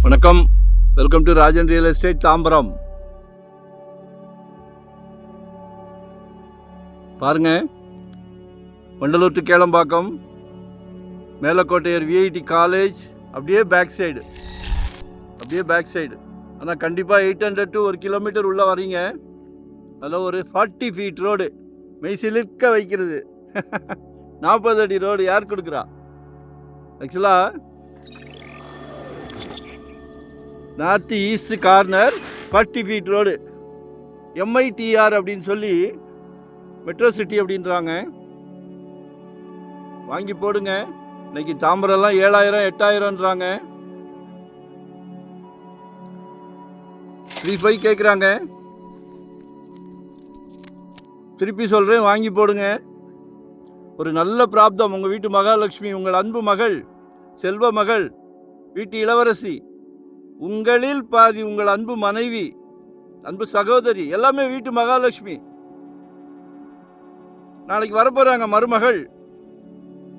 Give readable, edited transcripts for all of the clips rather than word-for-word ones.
வணக்கம், welcome to Rajan real estate Tambaram. பாருங்க, Vandalur to Kelambakkam, Melakottaiyur VIT college அப்படியே பேக் சைடு. ஆனால் கண்டிப்பாக 800 to 1 கிலோமீட்டர் உள்ளே வரீங்க. அதில் ஒரு 40 feet ரோடு, மெய்சிலிருக்க வைக்கிறது. 40 அடி ரோடு யார் கொடுக்குறா? ஆக்சுவலாக north east corner 40 feet road, MITR அப்படின்னு சொல்லி மெட்ரோ சிட்டி அப்படின்றாங்க. வாங்கி போடுங்க. இன்னைக்கு தாம்பரம்லாம் 7000 8000ன்றாங்க. 3.5 கேட்குறாங்க. திருப்பி சொல்கிறேன், வாங்கி போடுங்க. ஒரு நல்ல பிராப்தம். உங்கள் வீட்டு மகாலட்சுமி, உங்கள் அன்பு மகள், செல்வ மகள், வீட்டு இளவரசி, உங்களில் பாதி உங்கள் அன்பு மனைவி, அன்பு சகோதரி, எல்லாமே வீட்டு மகாலட்சுமி. நாளைக்கு வரப்போகிறாங்க மருமகள்.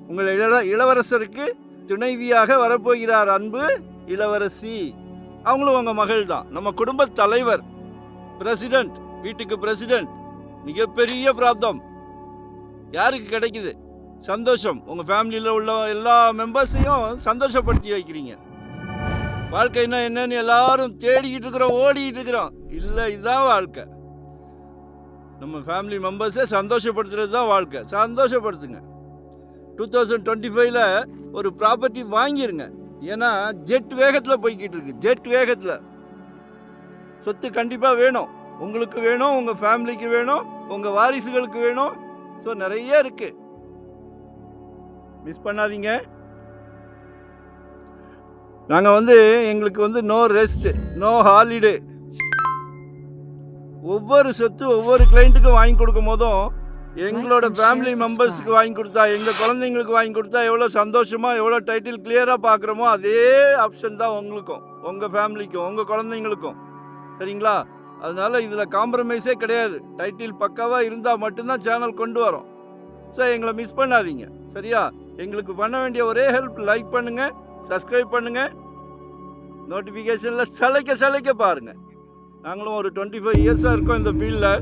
உங்கள் இளவரசருக்கு துணைவியாக வரப்போகிறார் அன்பு இளவரசி. அவங்களும் உங்கள் மகள் தான். நம்ம குடும்ப தலைவர், பிரசிடென்ட், வீட்டுக்கு பிரசிடென்ட். மிகப்பெரிய பிராப்தம் யாருக்கு கிடைக்குது? சந்தோஷம். உங்கள் ஃபேமிலியில் உள்ள எல்லா மெம்பர்ஸையும் சந்தோஷப்படுத்தி வைக்கிறீங்க. வாழ்க்கைன்னா என்னன்னு எல்லாரும் தேடிக்கிட்டு இருக்கிறோம், ஓடிக்கிட்டு இருக்கிறோம். இல்லை, இதுதான் வாழ்க்கை. நம்ம ஃபேமிலி மெம்பர்ஸை சந்தோஷப்படுத்துறது தான் வாழ்க்கை. சந்தோஷப்படுத்துங்க. 2025 ஒரு ப்ராப்பர்ட்டி வாங்கிருங்க. ஏன்னா ஜெட் வேகத்தில் போய்கிட்டு இருக்கு. ஜெட் வேகத்தில் சொத்து கண்டிப்பாக வேணும். உங்களுக்கு வேணும், உங்கள் ஃபேமிலிக்கு வேணும், உங்கள் வாரிசுகளுக்கு வேணும். ஸோ நிறைய இருக்கு, மிஸ் பண்ணாதீங்க. நாங்கள் எங்களுக்கு நோ ரெஸ்ட், நோ ஹாலிடே. ஒவ்வொரு சொத்து ஒவ்வொரு கிளைண்ட்டுக்கும் வாங்கி கொடுக்கும் போதும் எங்களோட ஃபேமிலி மெம்பர்ஸுக்கு வாங்கி கொடுத்தா, எங்கள் குழந்தைங்களுக்கு வாங்கி கொடுத்தா எவ்வளோ சந்தோஷமாக, எவ்வளோ டைட்டில் கிளியராக பார்க்குறோமோ அதே ஆப்ஷன் தான் உங்களுக்கும், உங்கள் ஃபேமிலிக்கும், உங்கள் குழந்தைங்களுக்கும். சரிங்களா? அதனால் இதில் காம்ப்ரமைஸே கிடையாது. டைட்டில் பக்காவாக இருந்தால் மட்டும்தான் சேனல் கொண்டு வரோம். ஸோ எங்களை மிஸ் பண்ணாதீங்க. சரியா? எங்களுக்கு பண்ண வேண்டிய ஒரே ஹெல்ப், லைக் பண்ணுங்கள், சப்ஸ்கிரைப் பண்ணுங்கள், நோட்டிஃபிகேஷனில் சளைக்க பாருங்கள். நாங்களும் ஒரு 25 இயர்ஸாக இருக்கோம் இந்த ஃபீல்டில்.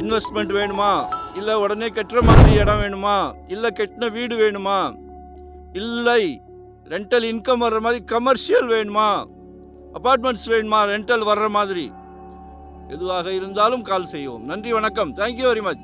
இன்வெஸ்ட்மெண்ட் வேணுமா, இல்லை உடனே கட்டுற மாதிரி இடம் வேணுமா, இல்லை கட்டின வீடு வேணுமா, இல்லை ரெண்டல் இன்கம் வர்ற மாதிரி கமர்ஷியல் வேணுமா, அப்பார்ட்மெண்ட்ஸ் வேணுமா ரெண்டல் வர்ற மாதிரி, எதுவாக இருந்தாலும் கால் செய்வோம். நன்றி, வணக்கம். Thank you very much.